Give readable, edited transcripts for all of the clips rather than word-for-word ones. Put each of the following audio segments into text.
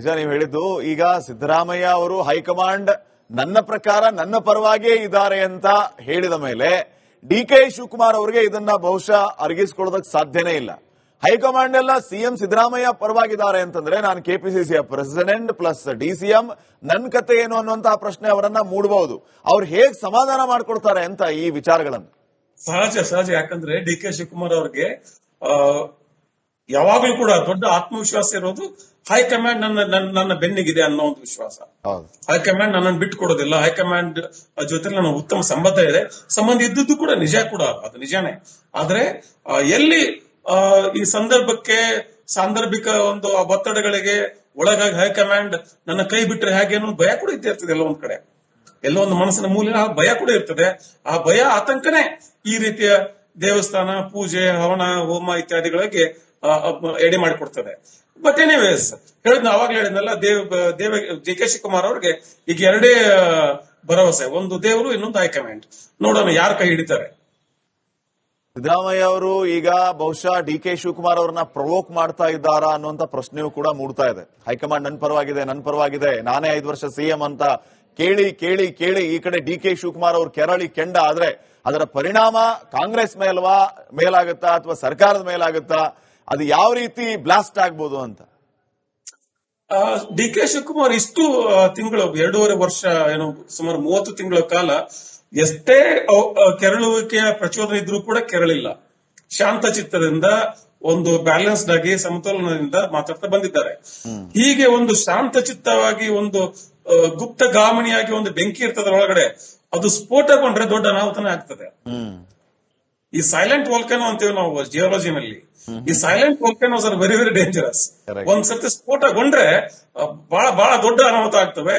ನಿಜ ನೀವು ಹೇಳಿದ್ದು. ಈಗ ಸಿದ್ದರಾಮಯ್ಯ ಅವರು ಹೈಕಮಾಂಡ್ ನನ್ನ ಪ್ರಕಾರ ನನ್ನ ಪರವಾಗಿಯೇ ಇದ್ದಾರೆ ಅಂತ ಹೇಳಿದ ಮೇಲೆ ಡಿ.ಕೆ. ಶಿವಕುಮಾರ್ ಅವರಿಗೆ ಇದನ್ನ ಬಹುಶಃ ಅರಗಿಸಿಕೊಳ್ಳೋದಕ್ಕೆ ಸಾಧ್ಯನೇ ಇಲ್ಲ. ಹೈಕಮಾಂಡ್ ಎಲ್ಲ ಸಿಎಂ ಸಿದ್ದರಾಮಯ್ಯ ಪರವಾಗಿದ್ದಾರೆ ಅಂತಂದ್ರೆ ನಾನು ಕೆಪಿಸಿಸಿಯ ಪ್ರೆಸಿಡೆಂಟ್ ಪ್ಲಸ್ ಡಿಸಿಎಂ ನನ್ನ ಕತೆ ಏನು ಅನ್ನುವಂತಹ ಪ್ರಶ್ನೆ ಅವರನ್ನ ಮೂಡಬಹುದು. ಅವ್ರು ಹೇಗ್ ಸಮಾಧಾನ ಮಾಡ್ಕೊಡ್ತಾರೆ ಅಂತ ಈ ವಿಚಾರಗಳನ್ನು. ಸಹಜ ಯಾಕಂದ್ರೆ ಡಿ.ಕೆ. ಶಿವಕುಮಾರ್ ಅವ್ರಿಗೆ ಯಾವಾಗ್ಲೂ ಕೂಡ ದೊಡ್ಡ ಆತ್ಮವಿಶ್ವಾಸ ಇರೋದು ಹೈಕಮಾಂಡ್ ನನ್ನ ಬೆನ್ನಿಗಿದೆ ಅನ್ನೋ ಒಂದು ವಿಶ್ವಾಸ. ಹೈಕಮಾಂಡ್ ನನ್ನನ್ನು ಬಿಟ್ಟು ಕೊಡೋದಿಲ್ಲ, ಹೈಕಮಾಂಡ್ ಜೊತೆ ನನ್ನ ಉತ್ತಮ ಸಂಬಂಧ ಇದ್ದದ್ದು ಕೂಡ ನಿಜ ಕೂಡ, ಅದು ನಿಜಾನೇ. ಆದ್ರೆ ಎಲ್ಲಿ ಈ ಸಾಂದರ್ಭಿಕ ಒಂದು ಒತ್ತಡಗಳಿಗೆ ಒಳಗಾಗಿ ಹೈಕಮಾಂಡ್ ನನ್ನ ಕೈ ಬಿಟ್ಟರೆ ಹೇಗೆ ಅನ್ನೋ ಭಯ ಕೂಡ ಇದ್ದೇ ಇರ್ತದೆ. ಎಲ್ಲೋ ಒಂದ್ ಕಡೆ, ಎಲ್ಲೋ ಒಂದು ಮನಸ್ಸಿನ ಮೂಲೆ ಆ ಭಯ ಕೂಡ ಇರ್ತದೆ. ಆ ಭಯ ಆತಂಕನೇ ಈ ರೀತಿಯ ದೇವಸ್ಥಾನ ಪೂಜೆ ಹವನ ಹೋಮ ಇತ್ಯಾದಿಗಳಿಗೆ ಎಡೆ ಮಾಡಿಕೊಡ್ತದೆ. ಬಟ್ ಎನಿವೇಸ್ ಅವಾಗ್ಲೇ ಹೇಳಿದ್ನಲ್ಲ, ಡಿ.ಕೆ. ಶಿವಕುಮಾರ್ ಅವ್ರಿಗೆ ಈಗ ಎರಡೇ ಭರವಸೆ, ಒಂದು ದೇವರು, ಇನ್ನೊಂದು ಹೈಕಮಾಂಡ್. ನೋಡೋಣ ಯಾರು ಕೈ ಹಿಡಿತಾರೆ. ಸಿದ್ದರಾಮಯ್ಯ ಅವರು ಈಗ ಬಹುಶಃ ಡಿ.ಕೆ. ಶಿವಕುಮಾರ್ ಅವರನ್ನ ಪ್ರವೋಕ್ ಮಾಡ್ತಾ ಇದ್ದಾರಾ ಅನ್ನುವಂತ ಪ್ರಶ್ನೆಯೂ ಕೂಡ ಮೂಡ್ತಾ ಇದೆ. ಹೈಕಮಾಂಡ್ ನನ್ನ ಪರವಾಗಿದೆ, ನಾನೇ 5 ವರ್ಷ ಸಿಎಂ ಅಂತ ಕೇಳಿ ಕೇಳಿ ಕೇಳಿ ಈ ಕಡೆ ಡಿ.ಕೆ. ಶಿವಕುಮಾರ್ ಅವರು ಕೆರಳಿ ಕೆಂಡ ಆದ್ರೆ ಅದರ ಪರಿಣಾಮ ಕಾಂಗ್ರೆಸ್ ಮೇಲಾಗುತ್ತಾ ಅಥವಾ ಸರ್ಕಾರದ ಮೇಲಾಗುತ್ತಾ, ಅದು ಯಾವ ರೀತಿ ಬ್ಲಾಸ್ಟ್ ಆಗ್ಬೋದು ಅಂತ. ಡಿ.ಕೆ. ಶಿವಕುಮಾರ್ ಇಷ್ಟು ತಿಂಗಳು 2.5 ವರ್ಷ ಏನು ಸುಮಾರು 30 ತಿಂಗಳ ಕಾಲ ಎಷ್ಟೇ ಕೆರಳುವಿಕೆಯ ಪ್ರಚೋದನೆ ಇದ್ರೂ ಕೂಡ ಕೆರಳಿಲ್ಲ. ಶಾಂತ ಚಿತ್ತದಿಂದ ಒಂದು ಬ್ಯಾಲೆನ್ಸ್ಡ್ ಆಗಿ ಸಮತೋಲನದಿಂದ ಮಾತಾಡ್ತಾ ಬಂದಿದ್ದಾರೆ. ಹೀಗೆ ಒಂದು ಶಾಂತ ಚಿತ್ತವಾಗಿ ಒಂದು ಗುಪ್ತಗಾಮಿನಿಯಾಗಿ ಒಂದು ಬೆಂಕಿ ಇರ್ತದ ಒಳಗಡೆ, ಅದು ಸ್ಫೋಟಗೊಂಡ್ರೆ ದೊಡ್ಡ ಅನಾಹುತನೇ ಆಗ್ತದೆ. ಈ ಸೈಲೆಂಟ್ ವೋಲ್ಕನೋ ಅಂತೀವಿ ನಾವು ಜಿಯೋಲಜಿನಲ್ಲಿ. ಈ silent volcanoes are very very dangerous. ಒಂದ್ಸತಿ ಸ್ಫೋಟಗೊಂಡ್ರೆ ಬಹಳ ದೊಡ್ಡ ಅನಾಹುತ ಆಗ್ತವೆ.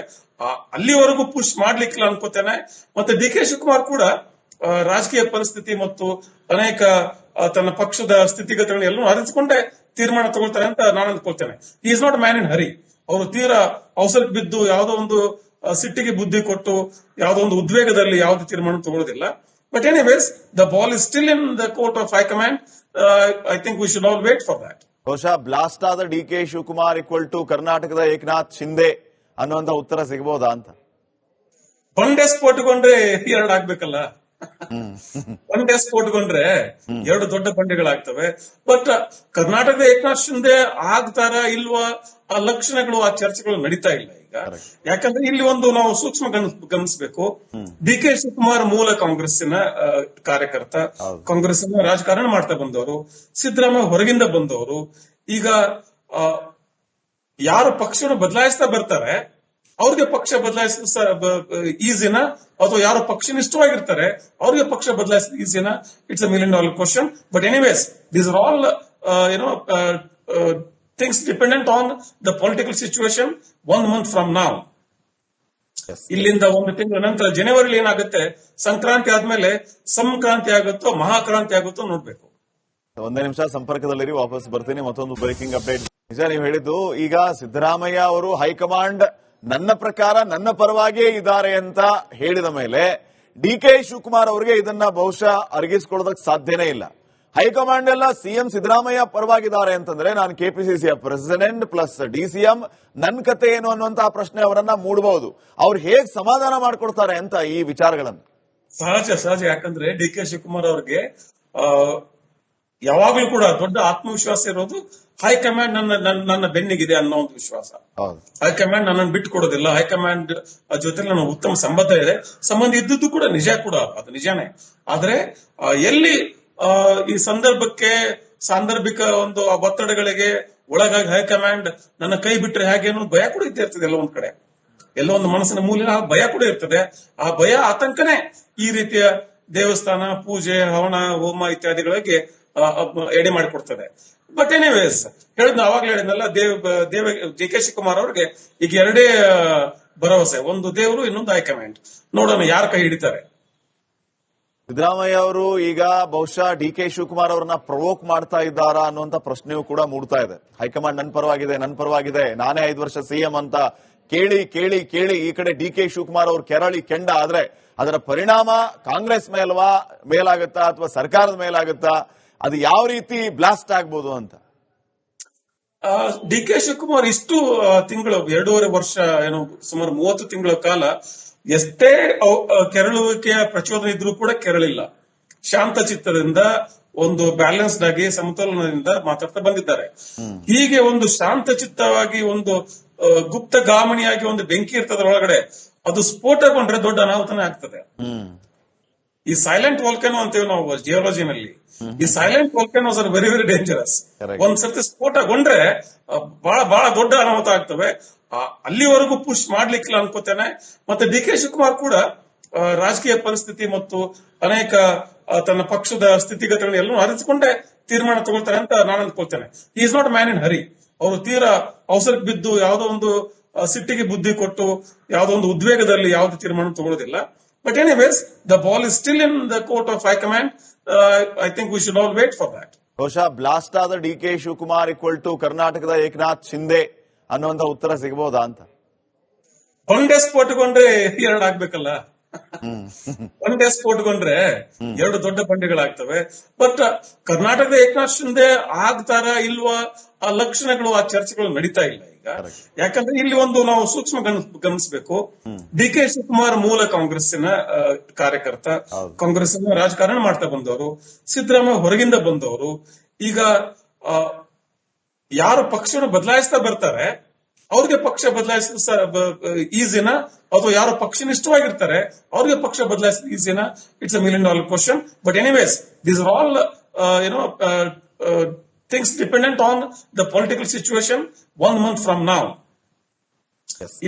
ಅಲ್ಲಿವರೆಗೂ ಪುಷ್ ಮಾಡ್ಲಿಕ್ಕಿಲ್ಲ ಅನ್ಕೋತೇನೆ. ಮತ್ತೆ ಡಿ.ಕೆ. ಶಿವಕುಮಾರ್ ಕೂಡ ರಾಜಕೀಯ ಪರಿಸ್ಥಿತಿ ಮತ್ತು ಅನೇಕ ತನ್ನ ಪಕ್ಷದ ಸ್ಥಿತಿಗತಿಗಳನ್ನ ಎಲ್ಲರೂ ಅರಿತುಕೊಂಡೇ ತೀರ್ಮಾನ ತಗೊಳ್ತಾರೆ ಅಂತ ನಾನು ಅಂದ್ಕೊಳ್ತೇನೆ. ಈಸ್ ನಾಟ್ ಮ್ಯಾನ್ ಇನ್ ಹರಿ. ಅವರು ತೀರಾ ಅವಸರಕ್ಕೆ ಬಿದ್ದು ಯಾವುದೋ ಒಂದು ಸಿಟ್ಟಿಗೆ ಬುದ್ಧಿ ಕೊಟ್ಟು ಯಾವುದೋ ಒಂದು ಉದ್ವೇಗದಲ್ಲಿ ಯಾವುದೇ ತೀರ್ಮಾನ ತಗೊಳ್ಳೋದಿಲ್ಲ. But anyways the ball is still in the court of high command. I think we should all wait for that. ಬಹುಶಃ ಬ್ಲಾಸ್ಟ್ ಆದ ಡಿ.ಕೆ. ಶಿವಕುಮಾರ್ ಈಕ್ವಲ್ ಟು ಕರ್ನಾಟಕದ ಏಕನಾಥ್ ಶಿಂದೆ ಅನ್ನುವಂತ ಉತ್ತರ ಸಿಗಬಹುದಾ ಅಂತ. ಬಂಡೆ ಸ್ಫೋಟಗೊಂಡ್ರೆ 2 ಆಗ್ಬೇಕಲ್ಲ. ಬಂಡೆ ಸ್ಫೋಟಗೊಂಡ್ರೆ 2 ದೊಡ್ಡ ಬಂಡೆಗಳಾಗ್ತವೆ. ಬಟ್ ಕರ್ನಾಟಕದ ಏಕನಾಥ್ ಶಿಂದೆ ಆಗ್ತಾರ ಇಲ್ವಾ, ಆ ಲಕ್ಷಣಗಳು, ಆ ಚರ್ಚೆಗಳು ನಡೀತಾ ಇಲ್ಲ ಈಗ. ಯಾಕಂದ್ರೆ ಇಲ್ಲಿ ಒಂದು ನಾವು ಸೂಕ್ಷ್ಮ ಗಮನಿಸಬೇಕು. ಡಿ.ಕೆ. ಶಿವಕುಮಾರ್ ಮೂಲ ಕಾಂಗ್ರೆಸ್ಸಿನ ಕಾರ್ಯಕರ್ತ, ಕಾಂಗ್ರೆಸ್ಸಿನ ರಾಜಕಾರಣ ಮಾಡ್ತಾ ಬಂದವರು. ಸಿದ್ದರಾಮಯ್ಯ ಹೊರಗಿಂದ ಬಂದವರು. ಈಗ ಯಾರು ಪಕ್ಷವನ್ನು ಬದಲಾಯಿಸ್ತಾ ಬರ್ತಾರೆ ಅವ್ರಿಗೆ ಪಕ್ಷ ಬದಲಾಯಿಸ ಈಸಿನ, ಅಥವಾ ಯಾರು ಪಕ್ಷನಿಷ್ಠವಾಗಿರ್ತಾರೆ ಅವ್ರಿಗೆ ಪಕ್ಷ ಬದಲಾಯಿಸಿದ ಈಸಿನ? It's $1 million question. But anyways these are all things dependent on the political situation 1 month from now. ಇಲ್ಲಿಂದ 1 ತಿಂಗಳ ನಂತರ ಜನವರಿಲಿ ಏನಾಗುತ್ತೆ, ಸಂಕ್ರಾಂತಿ ಆದ್ಮೇಲೆ ಸಂಕ್ರಾಂತಿ ಆಗುತ್ತೋ ಮಹಾಕ್ರಾಂತಿ ಆಗುತ್ತೋ ನೋಡ್ಬೇಕು. ಒಂದೇ ನಿಮಿಷ ಸಂಪರ್ಕದಲ್ಲಿರಿ, ವಾಪಸ್ ಬರ್ತೀನಿ. ಮತ್ತೊಂದು ಬ್ರೇಕಿಂಗ್ ಅಪ್ಡೇಟ್. ನಿಜ ನೀವು ಹೇಳಿದ್ದು. ಈಗ ಸಿದ್ದರಾಮಯ್ಯ ಅವರು ಹೈಕಮಾಂಡ್ ನನ್ನ ಪ್ರಕಾರ ನನ್ನ ಪರವಾಗಿಯೇ ಇದ್ದಾರೆ ಅಂತ ಹೇಳಿದ ಮೇಲೆ ಡಿ.ಕೆ. ಶಿವಕುಮಾರ್ ಅವರಿಗೆ ಇದನ್ನ ಬಹುಶಃ ಅರಗಿಸಿಕೊಳ್ಳೋದಕ್ಕೆ ಸಾಧ್ಯನೇ ಇಲ್ಲ. ಹೈಕಮಾಂಡ್ ಎಲ್ಲ ಸಿಎಂ ಸಿದ್ದರಾಮಯ್ಯ ಪರವಾಗಿದ್ದಾರೆ ಅಂತಂದ್ರೆ ನಾನು ಕೆಪಿಸಿಸಿಯ ಪ್ರೆಸಿಡೆಂಟ್ ಪ್ಲಸ್ ಡಿಸಿಎಂ ನನ್ನ ಕತೆ ಏನು ಅನ್ನುವಂತಹ ಪ್ರಶ್ನೆ ಅವರನ್ನ ಮೂಡಬಹುದು. ಅವ್ರು ಹೇಗ್ ಸಮಾಧಾನ ಮಾಡ್ಕೊಡ್ತಾರೆ ಅಂತ ಈ ವಿಚಾರಗಳನ್ನು. ಸಹಜ ಯಾಕಂದ್ರೆ ಡಿ.ಕೆ. ಶಿವಕುಮಾರ್ ಅವ್ರಿಗೆ ಯಾವಾಗ್ಲೂ ಕೂಡ ದೊಡ್ಡ ಆತ್ಮವಿಶ್ವಾಸ ಇರೋದು ಹೈಕಮಾಂಡ್ ನನ್ನ ಬೆನ್ನಿಗಿದೆ ಅನ್ನೋ ಒಂದು ವಿಶ್ವಾಸ. ಹೈಕಮಾಂಡ್ ನನ್ನನ್ನು ಬಿಟ್ಟು ಕೊಡೋದಿಲ್ಲ, ಹೈಕಮಾಂಡ್ ಜೊತೆ ನನ್ನ ಉತ್ತಮ ಸಂಬಂಧ ಇದ್ದದ್ದು ಕೂಡ ನಿಜ ಕೂಡ, ಅದು ನಿಜಾನೇ. ಆದ್ರೆ ಎಲ್ಲಿ ಈ ಸಾಂದರ್ಭಿಕ ಒಂದು ಒತ್ತಡಗಳಿಗೆ ಒಳಗಾಗಿ ಹೈಕಮಾಂಡ್ ನನ್ನ ಕೈ ಬಿಟ್ಟರೆ ಹೇಗೆ ಅನ್ನೋ ಭಯ ಕೂಡ ಇದ್ದೇ ಇರ್ತದೆ. ಎಲ್ಲೋ ಒಂದ್ ಕಡೆ, ಎಲ್ಲೋ ಒಂದು ಮನಸ್ಸಿನ ಮೂಲೆ ಆ ಭಯ ಕೂಡ ಇರ್ತದೆ. ಆ ಭಯ ಆತಂಕನೇ ಈ ರೀತಿಯ ದೇವಸ್ಥಾನ ಪೂಜೆ ಹವನ ಹೋಮ ಇತ್ಯಾದಿಗಳಿಗೆ ಎಡೆ ಮಾಡಿಕೊಡ್ತದೆ. ಬಟ್ ಎನಿವೇಸ್ ಅವಾಗ್ಲೇ ಹೇಳಿದ್ನಲ್ಲ, ಡಿ.ಕೆ. ಶಿವಕುಮಾರ್ ಅವ್ರಿಗೆ ಈಗ ಎರಡೇ ಭರವಸೆ, ಒಂದು ದೇವರು, ಇನ್ನೊಂದು ಹೈಕಮಾಂಡ್. ನೋಡೋಣ ಯಾರು ಕೈ ಹಿಡಿತಾರೆ. ಸಿದ್ದರಾಮಯ್ಯ ಅವರು ಈಗ ಬಹುಶಃ ಡಿ.ಕೆ. ಶಿವಕುಮಾರ್ ಅವರನ್ನ ಪ್ರವೋಕ್ ಮಾಡ್ತಾ ಇದ್ದಾರಾ ಅನ್ನುವಂತ ಪ್ರಶ್ನೆಯೂ ಕೂಡ ಮೂಡ್ತಾ ಇದೆ. ಹೈಕಮಾಂಡ್ ನನ್ನ ಪರವಾಗಿದೆ, ನಾನೇ 5 ವರ್ಷ ಸಿಎಂ ಅಂತ ಕೇಳಿ ಕೇಳಿ ಕೇಳಿ ಈ ಕಡೆ ಡಿ.ಕೆ. ಶಿವಕುಮಾರ್ ಅವರು ಕೆರಳಿ ಕೆಂಡ ಆದ್ರೆ ಅದರ ಪರಿಣಾಮ ಕಾಂಗ್ರೆಸ್ ಮೇಲಾಗುತ್ತಾ ಅಥವಾ ಸರ್ಕಾರದ ಮೇಲಾಗುತ್ತಾ, ಅದು ಯಾವ ರೀತಿ ಬ್ಲಾಸ್ಟ್ ಆಗ್ಬೋದು ಅಂತ. ಡಿ ಕೆ ಶಿವಕುಮಾರ್ ಇಷ್ಟು ತಿಂಗಳು 2.5 ವರ್ಷ ಏನು ಸುಮಾರು 30 ತಿಂಗಳ ಕಾಲ ಎಷ್ಟೇ ಕೆರಳುವಿಕೆಯ ಪ್ರಚೋದನೆ ಇದ್ರೂ ಕೂಡ ಕೆರಳಿಲ್ಲ. ಶಾಂತ ಚಿತ್ತದಿಂದ ಒಂದು ಬ್ಯಾಲೆನ್ಸ್ಡ್ ಆಗಿ ಸಮತೋಲನದಿಂದ ಮಾತಾಡ್ತಾ ಬಂದಿದ್ದಾರೆ. ಹೀಗೆ ಒಂದು ಶಾಂತ ಚಿತ್ತವಾಗಿ ಒಂದು ಗುಪ್ತಗಾಮಣಿಯಾಗಿ ಒಂದು ಬೆಂಕಿ ಇರ್ತದ ಒಳಗಡೆ, ಅದು ಸ್ಫೋಟಗೊಂಡ್ರೆ ದೊಡ್ಡ ಅನಾಹುತನೇ ಆಗ್ತದೆ. ಈ ಸೈಲೆಂಟ್ ವಾಲ್ಕನೋ ಅಂತೀವಿ ನಾವು ಜಿಯೋಲಜಿನಲ್ಲಿ. ಈ silent volcanoes are very very dangerous. ಒಂದ್ಸರ್ತಿ ಸ್ಫೋಟಗೊಂಡ್ರೆ ಬಹಳ ಬಹಳ ದೊಡ್ಡ ಅನಾಹುತ ಆಗ್ತವೆ. ಅಲ್ಲಿವರೆಗೂ ಪುಷ್ ಮಾಡ್ಲಿಕ್ಕಿಲ್ಲ ಅನ್ಕೋತೇನೆ. ಮತ್ತೆ ಡಿ ಕೆ ಶಿವಕುಮಾರ್ ಕೂಡ ರಾಜಕೀಯ ಪರಿಸ್ಥಿತಿ ಮತ್ತು ಅನೇಕ ತನ್ನ ಪಕ್ಷದ ಸ್ಥಿತಿಗತಿಗಳನ್ನ ಎಲ್ಲರೂ ಅರಿತುಕೊಂಡೇ ತೀರ್ಮಾನ ತಗೊಳ್ತಾರೆ ಅಂತ ನಾನು ಅನ್ಕೊಳ್ತೇನೆ. ಈ ಇಸ್ ನಾಟ್ ಮ್ಯಾನ್ ಇನ್ ಹರಿ. ಅವರು ತೀರಾ ಅವಸರಕ್ಕೆ ಬಿದ್ದು ಯಾವುದೋ ಒಂದು ಸಿಟ್ಟಿಗೆ ಬುದ್ಧಿ ಕೊಟ್ಟು ಯಾವುದೋ ಒಂದು ಉದ್ವೇಗದಲ್ಲಿ ಯಾವುದೇ ತೀರ್ಮಾನ ತಗೊಳ್ಳೋದಿಲ್ಲ. But anyways the ball is still in the court of high command. I think we should all wait for that. ಬಹುಶಃ ಬ್ಲಾಸ್ಟ್ ಆದ D K Shivakumar equal to ಕರ್ನಾಟಕದ ಏಕನಾಥ್ ಶಿಂದೆ ಅನ್ನುವಂತ ಉತ್ತರ ಸಿಗಬಹುದಾ ಅಂತ. ಒಂದೇ ಸ್ಫೋಟಗೊಂಡ್ರೆ ಎರಡು ಆಗ್ಬೇಕಲ್ಲ. ಒಂದೇ ಸ್ಫೋಟಗೊಂಡ್ರೆ ಎರಡು ದೊಡ್ಡ ಬಂಡೆಗಳಾಗ್ತವೆ. ಬಟ್ ಕರ್ನಾಟಕದ ಏಕನಾಥ್ ಶಿಂದೆ ಆಗ್ತಾರ ಇಲ್ವಾ ಆ ಲಕ್ಷಣಗಳು, ಆ ಚರ್ಚೆಗಳು ನಡೀತಾ ಇಲ್ಲ ಈಗ. ಯಾಕಂದ್ರೆ ಇಲ್ಲಿ ಒಂದು ನಾವು ಸೂಕ್ಷ್ಮ ಗಮನಿಸಬೇಕು. ಡಿ ಕೆ ಶಿವಕುಮಾರ್ ಮೂಲ ಕಾಂಗ್ರೆಸ್ಸಿನ ಕಾರ್ಯಕರ್ತ, ಕಾಂಗ್ರೆಸ್ಸಿನ ರಾಜಕಾರಣ ಮಾಡ್ತಾ ಬಂದವರು. ಸಿದ್ದರಾಮಯ್ಯ ಹೊರಗಿಂದ ಬಂದವರು. ಈಗ ಯಾರು ಪಕ್ಷವನ್ನು ಬದಲಾಯಿಸ್ತಾ ಬರ್ತಾರೆ ಅವ್ರಿಗೆ ಪಕ್ಷ ಬದಲಾಯಿಸೋದು ಈಸಿನಾ, ಅಥವಾ ಯಾರು ಪಕ್ಷನಿಷ್ಠವಾಗಿರ್ತಾರೆ ಅವ್ರಿಗೆ ಪಕ್ಷ ಬದಲಾಯಿಸೋದು ಈಸಿನಾ? It's $1 million question. But anyways these are all things dependent on the political situation 1 month from now.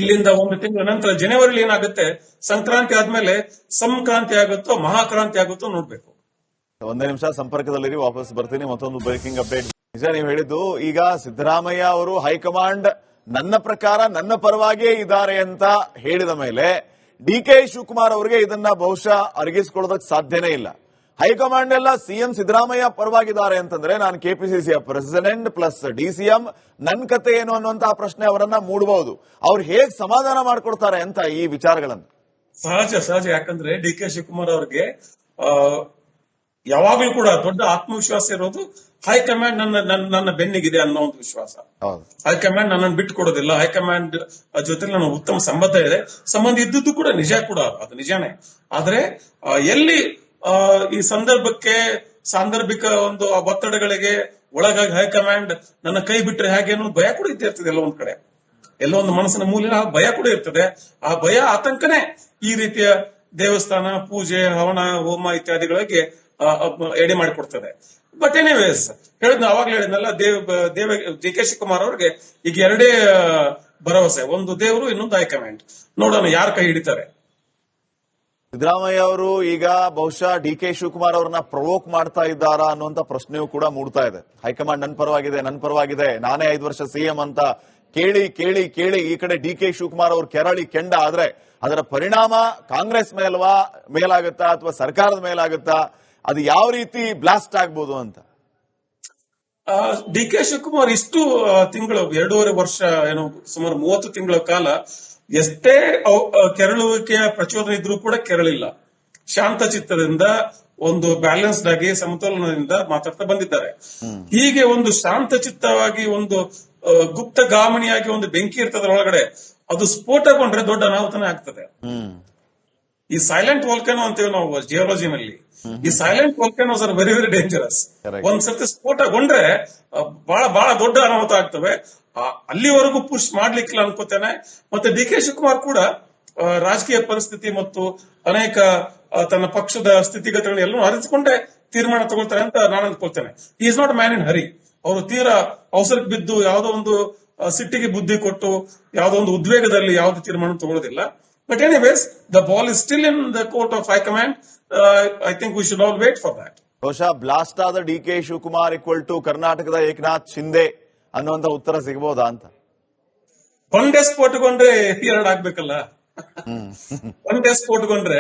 ಇಲ್ಲಿಂದ 1 ತಿಂಗಳ ನಂತರ ಜನವರಿಲಿ ಏನಾಗುತ್ತೆ, ಸಂಕ್ರಾಂತಿ ಆದ್ಮೇಲೆ ಸಂಕ್ರಾಂತಿ ಆಗುತ್ತೋ ಮಹಾಕ್ರಾಂತಿ ಆಗುತ್ತೋ ನೋಡ್ಬೇಕು. ಒಂದೇ ನಿಮಿಷ ಸಂಪರ್ಕದಲ್ಲಿರಿ, ವಾಪಸ್ ಬರ್ತೀನಿ. ಮತ್ತೊಂದು ಬ್ರೇಕಿಂಗ್ ಅಪ್ಡೇಟ್. ನಿಜ ನೀವು ಹೇಳಿದ್ದು. ಈಗ ಸಿದ್ದರಾಮಯ್ಯ ಅವರು ಹೈಕಮಾಂಡ್ ನನ್ನ ಪ್ರಕಾರ ನನ್ನ ಪರವಾಗಿಯೇ ಇದ್ದಾರೆ ಅಂತ ಹೇಳಿದ ಮೇಲೆ ಡಿ ಕೆ ಶಿವಕುಮಾರ್ ಅವರಿಗೆ ಇದನ್ನ ಬಹುಶಃ ಅರಗಿಸಿಕೊಳ್ಳೋದಕ್ಕೆ ಸಾಧ್ಯನೇ ಇಲ್ಲ. ಹೈಕಮಾಂಡ್ ಎಲ್ಲ ಸಿಎಂ ಸಿದ್ದರಾಮಯ್ಯ ಪರವಾಗಿದ್ದಾರೆ ಅಂತಂದ್ರೆ ನಾನು ಕೆಪಿಸಿಸಿಯ ಪ್ರೆಸಿಡೆಂಟ್ ಪ್ಲಸ್ ಡಿಸಿಎಂ ನನ್ನ ಕತೆ ಏನು ಅನ್ನುವಂತಹ ಪ್ರಶ್ನೆ ಅವರನ್ನ ಮೂಡಬಹುದು. ಅವ್ರು ಹೇಗ್ ಸಮಾಧಾನ ಮಾಡ್ಕೊಡ್ತಾರೆ ಅಂತ ಈ ವಿಚಾರಗಳನ್ನು. ಸಹಜ. ಯಾಕಂದ್ರೆ ಡಿ ಕೆ ಶಿವಕುಮಾರ್ ಅವ್ರಿಗೆ ಯಾವಾಗ್ಲೂ ಕೂಡ ದೊಡ್ಡ ಆತ್ಮವಿಶ್ವಾಸ ಇರೋದು ಹೈಕಮಾಂಡ್ ನನ್ನ ಬೆನ್ನಿಗಿದೆ ಅನ್ನೋ ಒಂದು ವಿಶ್ವಾಸ. ಹೈಕಮಾಂಡ್ ನನ್ನನ್ನು ಬಿಟ್ಟು ಕೊಡೋದಿಲ್ಲ. ಹೈಕಮಾಂಡ್ ಜೊತೆ ನನ್ನ ಉತ್ತಮ ಸಂಬಂಧ ಇದ್ದದ್ದು ಕೂಡ ನಿಜ ಕೂಡ, ಅದು ನಿಜಾನೇ. ಆದ್ರೆ ಎಲ್ಲಿ ಈ ಸಾಂದರ್ಭಿಕ ಒಂದು ಒತ್ತಡಗಳಿಗೆ ಒಳಗಾಗಿ ಹೈಕಮಾಂಡ್ ನನ್ನ ಕೈ ಬಿಟ್ಟರೆ ಹೇಗೆ ಅನ್ನೋ ಭಯ ಕೂಡ ಇರ್ತದೆ. ಎಲ್ಲೋ ಒಂದ್ ಕಡೆ, ಎಲ್ಲೋ ಒಂದು ಮನಸ್ಸಿನ ಮೂಲಿನ ಭಯ ಕೂಡ ಇರ್ತದೆ. ಆ ಭಯ ಆತಂಕನೇ ಈ ರೀತಿಯ ದೇವಸ್ಥಾನ ಪೂಜೆ, ಹವನ, ಹೋಮ ಇತ್ಯಾದಿಗಳಿಗೆ ಎಡೆ ಮಾಡಿಕೊಡ್ತದೆ. ಬಟ್ ಎನಿವೇಸ್ ಅವಾಗ್ಲೇ ಹೇಳಿದ್ನಲ್ಲ, ಡಿ ಕೆ ಶಿವಕುಮಾರ್ ಅವ್ರಿಗೆ ಈಗ ಎರಡೇ ಭರವಸೆ, ಒಂದು ದೇವರು, ಇನ್ನೊಂದು ಹೈಕಮಾಂಡ್. ನೋಡೋಣ ಯಾರು ಕೈ ಹಿಡಿತಾರೆ. ಸಿದ್ದರಾಮಯ್ಯ ಅವರು ಈಗ ಬಹುಶಃ ಡಿ ಕೆ ಶಿವಕುಮಾರ್ ಅವರನ್ನ ಪ್ರವೋಕ್ ಮಾಡ್ತಾ ಇದ್ದಾರಾ ಅನ್ನುವಂತ ಪ್ರಶ್ನೆಯೂ ಕೂಡ ಮೂಡ್ತಾ ಇದೆ. ಹೈಕಮಾಂಡ್ ನನ್ನ ಪರವಾಗಿದೆ, ನಾನೇ 5 ವರ್ಷ ಸಿಎಂ ಅಂತ ಕೇಳಿ ಈ ಕಡೆ ಡಿ ಕೆ ಶಿವಕುಮಾರ್ ಅವರು ಕೆರಳಿ ಕೆಂಡ ಆದ್ರೆ ಅದರ ಪರಿಣಾಮ ಕಾಂಗ್ರೆಸ್ ಮೇಲಾಗುತ್ತಾ ಅಥವಾ ಸರ್ಕಾರದ ಮೇಲಾಗುತ್ತಾ, ಅದು ಯಾವ ರೀತಿ ಬ್ಲಾಸ್ಟ್ ಆಗ್ಬೋದು ಅಂತ. ಡಿ ಕೆ ಶಿವಕುಮಾರ್ ಇಷ್ಟು ತಿಂಗಳು 2.5 ವರ್ಷ ಏನು ಸುಮಾರು 30 ತಿಂಗಳ ಕಾಲ ಎಷ್ಟೇ ಕೆರಳುವಿಕೆಯ ಪ್ರಚೋದನೆ ಇದ್ರೂ ಕೂಡ ಕೆರಳಿಲ್ಲ. ಶಾಂತ ಚಿತ್ತದಿಂದ ಒಂದು ಬ್ಯಾಲೆನ್ಸ್ಡ್ ಆಗಿ ಸಮತೋಲನದಿಂದ ಮಾತಾಡ್ತಾ ಬಂದಿದ್ದಾರೆ. ಹೀಗೆ ಒಂದು ಶಾಂತ ಚಿತ್ತವಾಗಿ ಒಂದು ಗುಪ್ತಗಾಮಣಿಯಾಗಿ ಒಂದು ಬೆಂಕಿ ಇರ್ತದ ಒಳಗಡೆ, ಅದು ಸ್ಫೋಟಗೊಂಡ್ರೆ ದೊಡ್ಡ ಅನಾಹುತನೇ ಆಗ್ತದೆ. ಈ ಸೈಲೆಂಟ್ ವಾಲ್ಕನೋ ಅಂತೀವಿ ನಾವು ಜಿಯೋಲಜಿನಲ್ಲಿ. ಈ silent volcanoes are very very dangerous. ಒಂದ್ಸರ್ತಿ ಸ್ಫೋಟಗೊಂಡ್ರೆ ಬಹಳ ಬಹಳ ದೊಡ್ಡ ಅನಾಹುತ ಆಗ್ತವೆ. ಅಲ್ಲಿವರೆಗೂ ಪುಷ್ ಮಾಡ್ಲಿಕ್ಕಿಲ್ಲ ಅನ್ಕೋತೇನೆ. ಮತ್ತೆ ಡಿ ಕೆ ಶಿವಕುಮಾರ್ ಕೂಡ ರಾಜಕೀಯ ಪರಿಸ್ಥಿತಿ ಮತ್ತು ಅನೇಕ ತನ್ನ ಪಕ್ಷದ ಸ್ಥಿತಿಗತಿಗಳನ್ನ ಎಲ್ಲರೂ ಅರಿತುಕೊಂಡೇ ತೀರ್ಮಾನ ತಗೊಳ್ತಾರೆ ಅಂತ ನಾನು ಅನ್ಕೊಳ್ತೇನೆ. ಈ ಇಸ್ ನಾಟ್ ಮ್ಯಾನ್ ಇನ್ ಹರಿ. ಅವರು ತೀರಾ ಅವಸರಕ್ಕೆ ಬಿದ್ದು ಯಾವುದೋ ಒಂದು ಸಿಟ್ಟಿಗೆ ಬುದ್ಧಿ ಕೊಟ್ಟು ಯಾವುದೋ ಒಂದು ಉದ್ವೇಗದಲ್ಲಿ ಯಾವುದೇ ತೀರ್ಮಾನ ತಗೊಳ್ಳೋದಿಲ್ಲ. But anyways the ball is still in the court of high command. I think we should all wait for that. ಬಹುಶಃ ಬ್ಲಾಸ್ಟ್ ಆದ D K Shivakumar equal to ಕರ್ನಾಟಕದ ಏಕನಾಥ್ ಶಿಂದೆ ಅನ್ನುವಂತ ಉತ್ತರ ಸಿಗಬಹುದಾ ಅಂತ. ಒಂದೇ ಸ್ಫೋಟಗೊಂಡ್ರೆ ಎರಡು ಆಗ್ಬೇಕಲ್ಲ. ಒಂದೇ ಸ್ಫೋಟಗೊಂಡ್ರೆ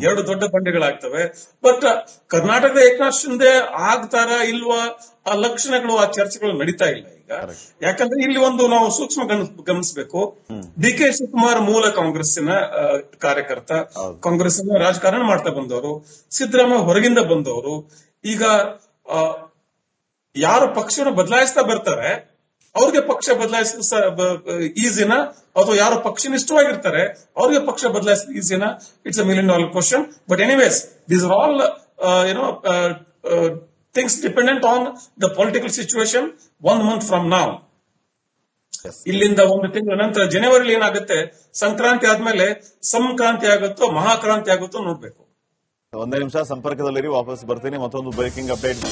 ಎರಡು ದೊಡ್ಡ ಬಂಡೆಗಳಾಗ್ತವೆ. ಬಟ್ ಕರ್ನಾಟಕದ ಏಕನಾಥ್ ಶಿಂದೆ ಆಗ್ತಾರ ಇಲ್ವಾ ಆ ಲಕ್ಷಣಗಳು, ಆ ಚರ್ಚೆಗಳು ನಡೀತಾ ಇಲ್ಲ ಈಗ. ಯಾಕಂದ್ರೆ ಇಲ್ಲಿ ಒಂದು ನಾವು ಸೂಕ್ಷ್ಮ ಗಮನಿಸಬೇಕು. ಡಿ ಕೆ ಶಿವಕುಮಾರ್ ಮೂಲ ಕಾಂಗ್ರೆಸ್ಸಿನ ಕಾರ್ಯಕರ್ತ, ಕಾಂಗ್ರೆಸ್ಸಿನ ರಾಜಕಾರಣ ಮಾಡ್ತಾ ಬಂದವರು. ಸಿದ್ದರಾಮಯ್ಯ ಹೊರಗಿಂದ ಬಂದವರು. ಈಗ ಯಾರು ಪಕ್ಷವನ್ನು ಬದಲಾಯಿಸ್ತಾ ಬರ್ತಾರೆ ಅವ್ರಿಗೆ ಪಕ್ಷ ಬದಲಾಯಿಸ ಈಸಿನ, ಅಥವಾ ಯಾರು ಪಕ್ಷನಿಷ್ಠವಾಗಿರ್ತಾರೆ ಅವ್ರಿಗೆ ಪಕ್ಷ ಬದಲಾಯಿಸ ಈಸಿನ? It's $1 million question. But anyways, these are all things dependent on the political situation 1 month from now. ಇಲ್ಲಿಂದ 1 ತಿಂಗಳ ನಂತರ ಜನವರಿಲಿ ಏನಾಗುತ್ತೆ, ಸಂಕ್ರಾಂತಿ ಆದ್ಮೇಲೆ ಸಂಕ್ರಾಂತಿ ಆಗುತ್ತೋ ಮಹಾಕ್ರಾಂತಿ ಆಗುತ್ತೋ ನೋಡ್ಬೇಕು. ಒಂದೇ ನಿಮಿಷ ಸಂಪರ್ಕದಲ್ಲಿರಿ, ವಾಪಸ್ ಬರ್ತೀನಿ. ಮತ್ತೊಂದು ಬ್ರೇಕಿಂಗ್ ಅಪ್ಡೇಟ್.